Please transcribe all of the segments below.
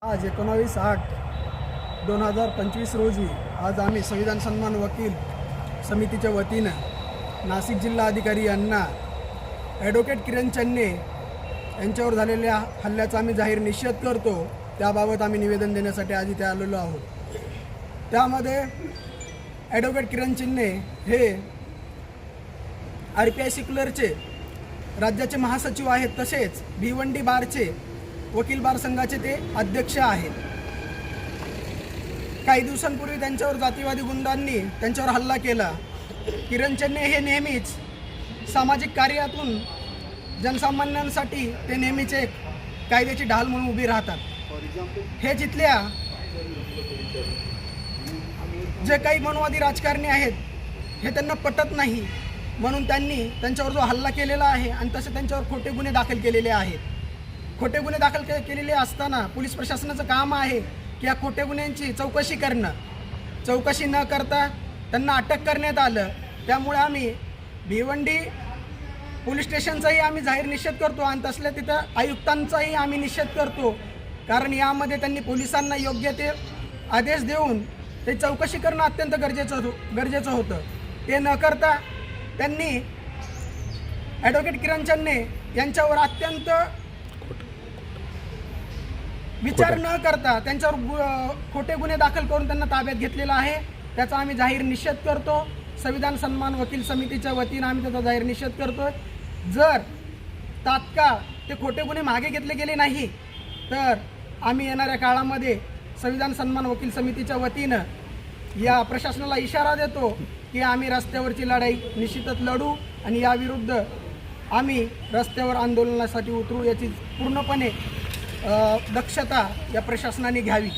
आज 19/8/2025 रोजी आज आम्ही संविधान सन्मान वकील समितीच्या वतीनं नाशिक जिल्हा अधिकारी यांना ॲडव्होकेट किरण चन्ने यांच्यावर झालेल्या हल्ल्याचा आम्ही जाहीर निषेध करतो. त्याबाबत आम्ही निवेदन देण्यासाठी आज इथे आलेलो आहोत. त्यामध्ये ॲडव्होकेट किरण चन्ने हे RPI सेक्युलरचे राज्याचे महासचिव आहेत, तसेच भिवंडी बारचे वकील बार संघाचे ते अध्यक्ष आहेत. काही दिवसांपूर्वी त्यांच्यावर जातीवादी गुंडांनी त्यांच्यावर हल्ला केला. किरण चन्ने हे नेहमीच सामाजिक कार्यातून जनसामान्यांसाठी ते नेहमीच एक कायद्याची ढाल म्हणून उभी राहतात. हे जिथल्या जे काही मनवादी राजकारणी आहेत हे त्यांना पटत नाही, म्हणून त्यांनी त्यांच्यावर जो हल्ला केलेला आहे आणि तसे त्यांच्यावर खोटे गुन्हे दाखल केलेले आहेत. खोटे गुन्हे दाखल केलेले असताना पोलीस प्रशासनाचं काम आहे की या खोटे गुन्ह्यांची चौकशी करणं. चौकशी न करता त्यांना अटक करण्यात आलं. त्यामुळे आम्ही भिवंडी पोलीस स्टेशनचाही आम्ही जाहीर निषेध करतो आणि तसल्या तिथं आयुक्तांचाही आम्ही निषेध करतो, कारण यामध्ये त्यांनी पोलिसांना योग्य ते आदेश देऊन ते चौकशी करणं अत्यंत गरजेचं होतं. ते न करता त्यांनी ॲडव्होकेट किरण चन्ने यांच्यावर अत्यंत विचार न करता त्यांच्यावर खोटे गुन्हे दाखल करून त्यांना ताब्यात घेतलेला आहे. त्याचा आम्ही जाहीर निषेध करतो. संविधान सन्मान वकील समितीच्या वतीनं आम्ही त्याचा जाहीर निषेध करतो. जर तात्काळ ते खोटे गुन्हे मागे घेतले गेले नाही तर आम्ही येणाऱ्या काळामध्ये संविधान सन्मान वकील समितीच्या वतीनं या प्रशासनाला इशारा देतो की आम्ही रस्त्यावरची लढाई निश्चितच लढू आणि याविरुद्ध आम्ही रस्त्यावर आंदोलनासाठी उतरू. याची पूर्णपणे दक्षता या प्रशासनाने घ्यावी.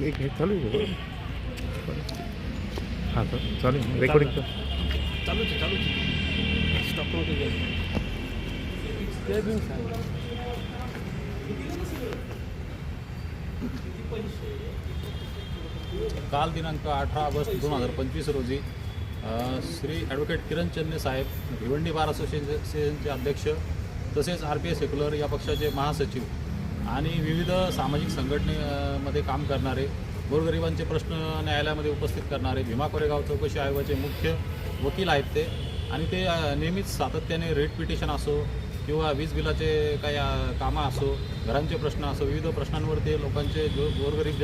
एक चालू आहे. हां सर चालू आहे. रेकॉर्डिंग चालू स्टॉप काल दिनांक 18 ऑगस्ट 2025 रोजी श्री ॲडव्होकेट किरण चन्ने साहेब भिवंडी बार असोसिएशनचे अध्यक्ष तसेच RPI सेक्युलर या पक्षाचे महासचिव आणि विविध सामाजिक संघटनेमध्ये काम करणारे, गोरगरिबांचे प्रश्न न्यायालयामध्ये उपस्थित करणारे भीमा कोरेगाव चौकशी आयोगाचे मुख्य वकील आहेत ते. आणि ते नेहमीच सातत्याने रेट पिटिशन असो किंवा वीज बिलाचे काही कामं असो, घरांचे प्रश्न असो, विविध प्रश्नांवर ते लोकांचे गोरगरीब